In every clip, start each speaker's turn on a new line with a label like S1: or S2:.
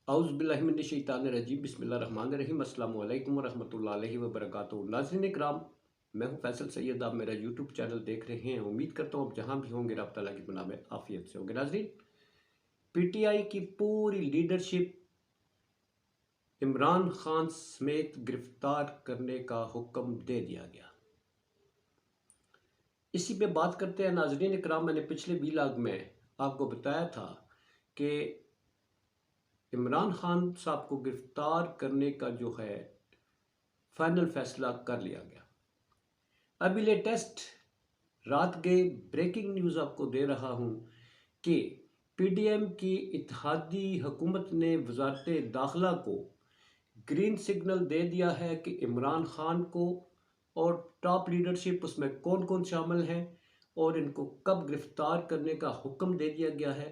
S1: औज़ुबिल्लाहिमिनश्शैतानिर्रजीम बिस्मिल्लाहिर्रहमानिर्रहीम अस्सलामु अलैकुम वरहमतुल्लाहि वबरकातुहू। नाज़रीन इकराम, मैं हूं फैसल सैयद। आप मेरा यूट्यूब चैनल देख रहे हैं। उम्मीद करता हूं आप जहां भी होंगे रब तआला की पनाह में आफियत से होंगे। नाज़रीन, पीटीआई की पूरी लीडरशिप इमरान खान समेत गिरफ्तार करने का हुक्म दे दिया गया। इसी पे बात करते हैं। नाज़रीन इकराम, मैंने पिछले व्लॉग में आपको बताया था कि इमरान खान साहब को गिरफ्तार करने का जो है फाइनल फैसला कर लिया गया। अभी लेटेस्ट रात के ब्रेकिंग न्यूज़ आपको दे रहा हूं कि पीडीएम की इत्तेहादी हुकूमत ने वजारत दाखिला को ग्रीन सिग्नल दे दिया है कि इमरान खान को और टॉप लीडरशिप उसमें कौन कौन शामिल हैं और इनको कब गिरफ्तार करने का हुक्म दे दिया गया है।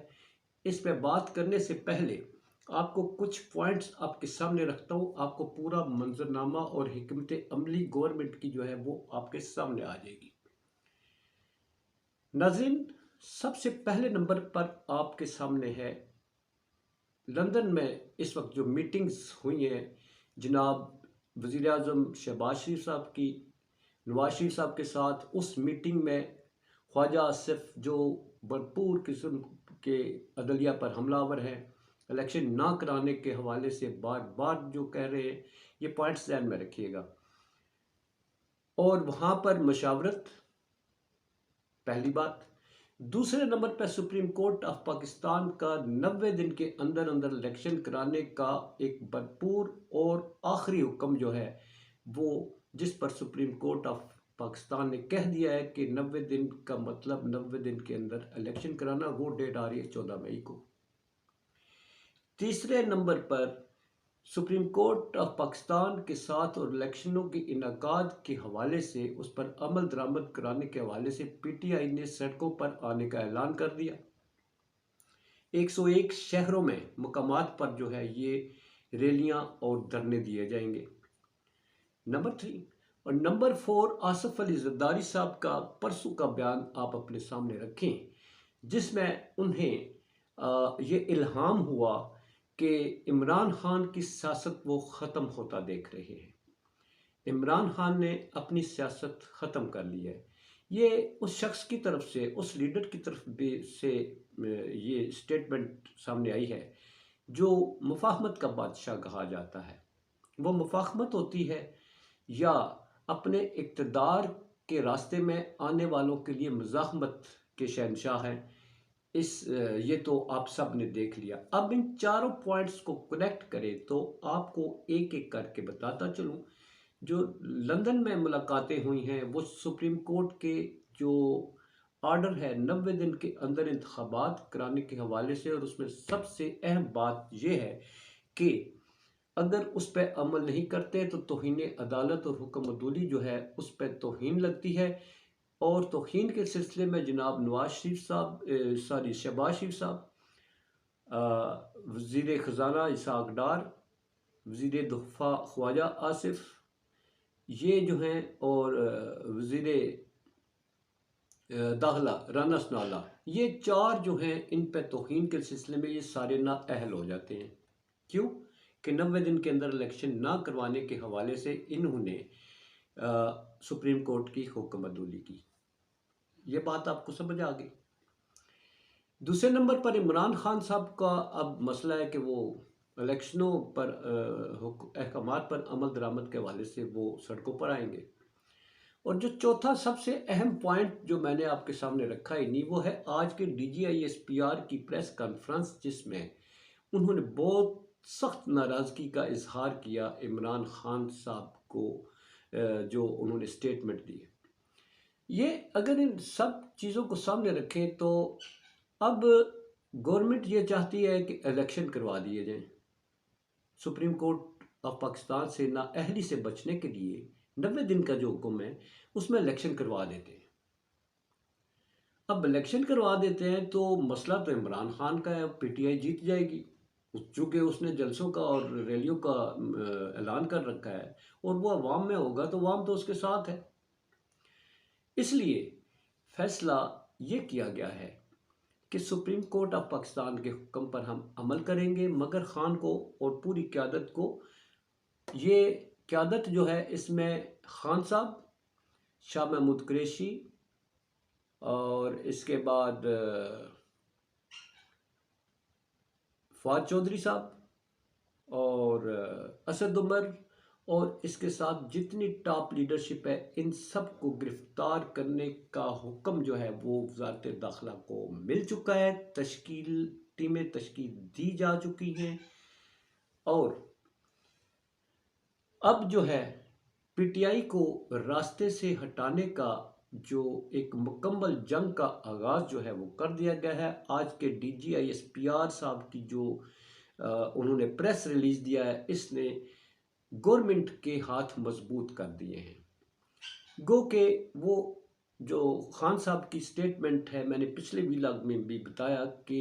S1: इस पर बात करने से पहले आपको कुछ पॉइंट्स आपके सामने रखता हूँ। आपको पूरा मंजरनामा और हिकमत अमली गवर्नमेंट की जो है वो आपके सामने आ जाएगी। नाज़रीन, सबसे पहले नंबर पर आपके सामने है लंदन में इस वक्त जो मीटिंग्स हुई हैं जनाब वज़ीर आज़म शहबाज शरीफ साहब की नवाज शरीफ साहब के साथ। उस मीटिंग में ख्वाजा आसिफ जो भरपूर किस्म के अदलिया पर हमलावर हैं, इलेक्शन ना कराने के हवाले से बार बार जो कह रहे हैं, ये पॉइंट्स ध्यान में रखिएगा। और वहाँ पर मशावरत पहली बात। दूसरे नंबर पर सुप्रीम कोर्ट ऑफ पाकिस्तान का 90 दिन के अंदर अंदर इलेक्शन कराने का एक भरपूर और आखिरी हुक्म जो है वो, जिस पर सुप्रीम कोर्ट ऑफ पाकिस्तान ने कह दिया है कि 90 दिन का मतलब 90 दिन के अंदर इलेक्शन कराना। वो डेट आ रही है 14 मई को। तीसरे नंबर पर सुप्रीम कोर्ट ऑफ पाकिस्तान के साथ और इलेक्शनों के इनेकाद के हवाले से, उस पर अमल दरामद कराने के हवाले से पीटीआई ने सड़कों पर आने का ऐलान कर दिया। 101 शहरों में मकामात पर जो है ये रैलियां और धरने दिए जाएंगे। नंबर 3 और नंबर 4 आसिफ अली जरदारी साहब का परसों का बयान आप अपने सामने रखें, जिसमें उन्हें ये इल्हाम हुआ कि इमरान खान की सियासत वो ख़त्म होता देख रहे हैं। इमरान खान ने अपनी सियासत ख़त्म कर ली है। ये उस शख्स की तरफ से, उस लीडर की तरफ भी से ये स्टेटमेंट सामने आई है जो मुफाहमत का बादशाह कहा जाता है। वो मुफाहमत होती है या अपने इक़्तिदार के रास्ते में आने वालों के लिए मुज़ाहमत के शहंशाह हैं। ये तो आप सब ने देख लिया। अब इन चारों पॉइंट्स को कनेक्ट करें तो आपको एक एक करके बताता चलूं। जो लंदन में मुलाकातें हुई हैं वो सुप्रीम कोर्ट के जो ऑर्डर है 90 दिन के अंदर इंतखाबात कराने के हवाले से, और उसमें सबसे अहम बात यह है कि अगर उस पर अमल नहीं करते तो तौहीन अदालत और हुक्म अदूली जो है उस पर तौहीन लगती है। और तौहीन के सिलसिले में जनाब नवाज शरीफ साहब, शहबाज शरीफ साहब, वज़ीर ख़जाना इसहाक़ डार, वज़ीर दफ़ा ख्वाजा आसिफ, ये जो हैं, और वज़ीर दाखिला राना सनाउल्लाह, ये चार जो हैं इन पर तौहीन के सिलसिले में ये सारे नाअहल हो जाते हैं। क्यों कि 90 दिन के अंदर इलेक्शन ना करवाने के हवाले से इन्होंने सुप्रीम कोर्ट की हुक्म अदूली की। ये बात आपको समझ आ गई। दूसरे नंबर पर इमरान खान साहब का अब मसला है कि वो इलेक्शनों पर अहकामात पर अमल दरामद के हवाले से वो सड़कों पर आएंगे। और जो चौथा सबसे अहम पॉइंट जो मैंने आपके सामने रखा ही नहीं, वो है आज के DGISPR की प्रेस कॉन्फ्रेंस, जिसमें उन्होंने बहुत सख्त नाराज़गी का इजहार किया इमरान खान साहब को, जो उन्होंने स्टेटमेंट दी है। ये अगर इन सब चीज़ों को सामने रखें तो अब गवर्नमेंट ये चाहती है कि इलेक्शन करवा दिए जाएं। सुप्रीम कोर्ट ऑफ पाकिस्तान से नाअहली से बचने के लिए 90 दिन का जो हुक्म है उसमें इलेक्शन करवा देते हैं। अब इलेक्शन करवा देते हैं तो मसला तो इमरान खान का है, पीटीआई जीत जाएगी। चूँकि उसने जलसों का और रैलियों का ऐलान कर रखा है और वो अवाम में होगा तो अवाम तो उसके साथ है। इसलिए फैसला ये किया गया है कि सुप्रीम कोर्ट ऑफ पाकिस्तान के हुक्म पर हम अमल करेंगे, मगर ख़ान को और पूरी क़यादत को, ये क़यादत जो है इसमें ख़ान साहब, शाह महमूद कुरैशी और इसके बाद फवाद चौधरी साहब और असद उमर और इसके साथ जितनी टॉप लीडरशिप है, इन सब को गिरफ्तार करने का हुक्म जो है वो वज़ारत दाखिला को मिल चुका है। टीमें तश्कील दी जा चुकी हैं और अब जो है पीटीआई को रास्ते से हटाने का जो एक मुकम्मल जंग का आगाज़ जो है वो कर दिया गया है। आज के DGI SPR साहब की जो उन्होंने प्रेस रिलीज़ दिया है, इसने गवर्नमेंट के हाथ मजबूत कर दिए हैं। गो के वो जो ख़ान साहब की स्टेटमेंट है, मैंने पिछले व्लॉग में भी बताया कि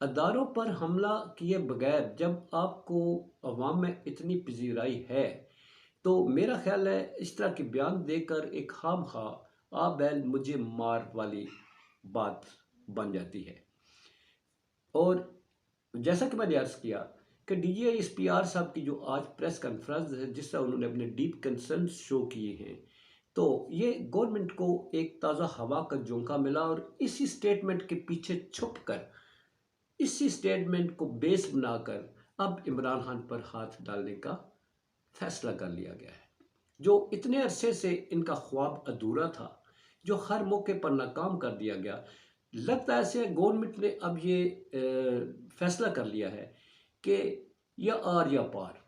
S1: अदारों पर हमला किए बगैर जब आपको अवाम में इतनी पजीराई है, तो मेरा ख्याल है इस तरह के बयान देकर एक खाम खा आ बैल मुझे मार वाली बात बन जाती है। और जैसा कि मैंने अर्ज़ किया कि DGI SPR साहब की जो आज प्रेस कॉन्फ्रेंस है, जिससे उन्होंने अपने डीप कंसर्न शो किए हैं, तो ये गवर्नमेंट को एक ताज़ा हवा का झोंका मिला और इसी स्टेटमेंट के पीछे छुप कर, इसी स्टेटमेंट को बेस बनाकर अब इमरान खान पर हाथ डालने का फैसला कर लिया गया है। जो इतने अरसे से इनका ख्वाब अधूरा था, जो हर मौके पर नाकाम कर दिया गया, लगता है ऐसे गवर्नमेंट ने अब ये फैसला कर लिया है कि या आर या पार।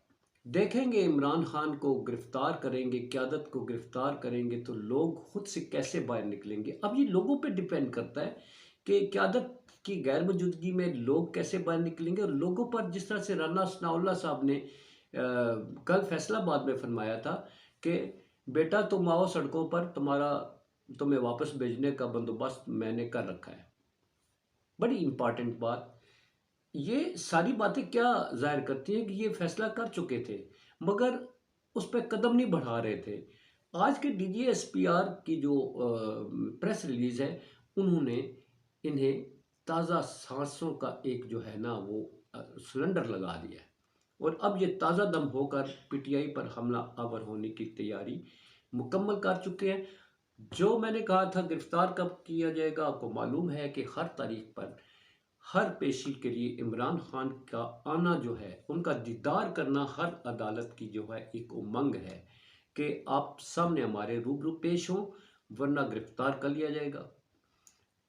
S1: देखेंगे इमरान खान को गिरफ्तार करेंगे, क़यादत को गिरफ्तार करेंगे तो लोग खुद से कैसे बाहर निकलेंगे। अब ये लोगों पे डिपेंड करता है कि क़यादत की गैर मौजूदगी में लोग कैसे बाहर निकलेंगे। और लोगों पर जिस तरह से राना सनाउल्लाह साहब ने कल फैसलाबाद में फरमाया था कि बेटा तुम आओ सड़कों पर, तुम्हें वापस भेजने का बंदोबस्त मैंने कर रखा है। बड़ी इंपॉर्टेंट बात, ये सारी बातें क्या जाहिर करती हैं कि ये फैसला कर चुके थे मगर उस पर कदम नहीं बढ़ा रहे थे। आज के DGI SPR की जो प्रेस रिलीज है, उन्होंने इन्हें ताज़ा सांसों का एक जो है ना वो सिलेंडर लगा दिया है और अब ये ताज़ा दम होकर पीटीआई पर हमला आवर होने की तैयारी मुकम्मल कर चुके हैं। जो मैंने कहा था गिरफ्तार कब किया जाएगा, आपको मालूम है कि हर तारीख पर हर पेशी के लिए इमरान खान का आना जो है, उनका दीदार करना हर अदालत की जो है एक उमंग है कि आप सामने हमारे रूबरू पेश हों, वरना गिरफ्तार कर लिया जाएगा।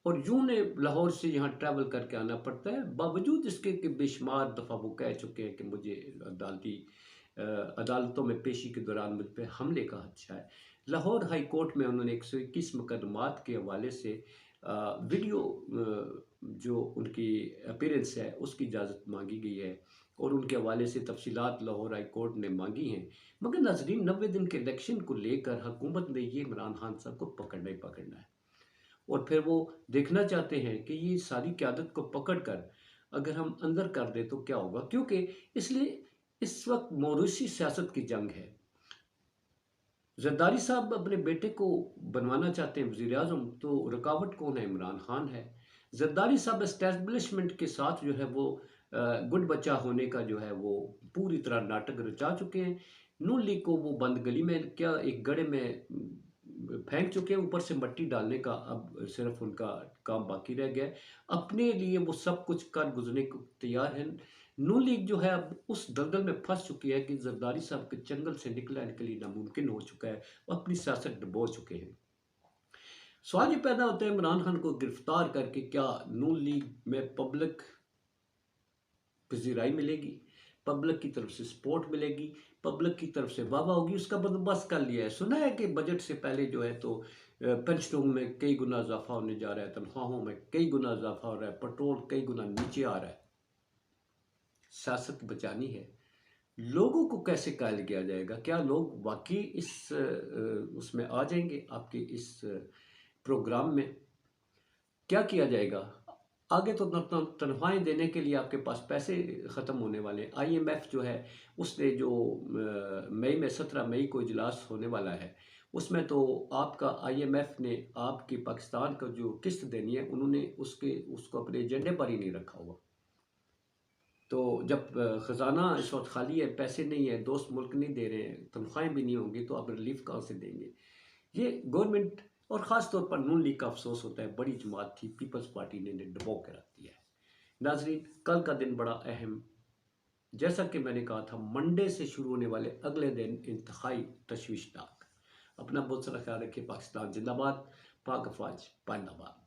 S1: और यूं ने लाहौर से यहाँ ट्रैवल करके आना पड़ता है, बावजूद इसके कि बेशुमार दफ़ा वो कह चुके हैं कि मुझे अदालतों में पेशी के दौरान मुझ पर हमले का खदशा है। लाहौर हाई कोर्ट में उन्होंने 121 मुकदमात के हवाले से वीडियो जो उनकी अपीयरेंस है उसकी इजाज़त मांगी गई है और उनके हवाले से तफसीलात लाहौर हाई कोर्ट ने मांगी हैं। मगर नाज़रीन, 90 दिन के इलेक्शन को लेकर हुकूमत ने ये इमरान खान साहब को पकड़ना ही पकड़ना है और फिर वो देखना चाहते हैं कि ये सारी क़यादत को पकड़ कर अगर हम अंदर कर दे तो क्या होगा। क्योंकि इसलिए इस वक्त मौरूसी सियासत की जंग है। जरदारी साहब अपने बेटे को बनवाना चाहते हैं वज़ीर आज़म, तो रुकावट कौन है? इमरान खान है। जरदारी साहब एस्टेब्लिशमेंट के साथ जो है वो गुड बच्चा होने का जो है वो पूरी तरह नाटक रचा चुके हैं। नून लीग को वो बंद गली में क्या एक गड्ढे में फेंक चुके हैं, ऊपर से मिट्टी डालने का अब सिर्फ उनका काम बाकी रह गया है। अपने लिए वो सब कुछ कर गुजरने को तैयार है। नून लीग जो है अब उस दलदल में फंस चुकी है कि जरदारी साहब के चंगल से निकलने के लिए नामुमकिन हो चुका है, वो अपनी सियासत डुबो चुके हैं। सवाल ये पैदा होता है इमरान खान को गिरफ्तार करके क्या नून लीग में पब्लिक पजीराई मिलेगी, पब्लिक की तरफ से सपोर्ट मिलेगी, पब्लिक की तरफ से वाह होगी? उसका बंदोबस्त कर लिया है। सुना है कि बजट से पहले जो है तो पेंशनों में कई गुना इजाफा होने जा रहा है, तनख्वाहों में कई गुना इजाफा हो रहा है, पेट्रोल कई गुना नीचे आ रहा है। सियासत बचानी है, लोगों को कैसे कायल किया जाएगा? क्या लोग वाकई इस उसमें आ जाएंगे? आपके इस प्रोग्राम में क्या किया जाएगा? आगे तो तनख्वाहें देने के लिए आपके पास पैसे ख़त्म होने वाले। IMF जो है उसने जो मई में 17 मई को इजलास होने वाला है, उसमें तो आपका IMF ने आपकी पाकिस्तान को जो किस्त देनी है उन्होंने उसको अपने एजेंडे पर ही नहीं रखा हुआ। तो जब ख़जाना इस वक्त खाली है, पैसे नहीं है, दोस्त मुल्क नहीं दे रहे हैं, तनख्वाहें भी नहीं होंगी, तो आप रिलीफ कहाँ से देंगे? ये गवर्नमेंट और ख़ास तौर पर नून लीग का अफसोस होता है, बड़ी जमात थी, पीपल्स पार्टी ने इन्हें डुबो के रख दिया है। नाजरीन, कल का दिन बड़ा अहम, जैसा कि मैंने कहा था, मंडे से शुरू होने वाले अगले दिन इंतहाई तशवीशनाक। अपना बहुत सारा ख्याल रखिए। पाकिस्तान जिंदाबाद, पाक अफवाज पाइंदाबाद।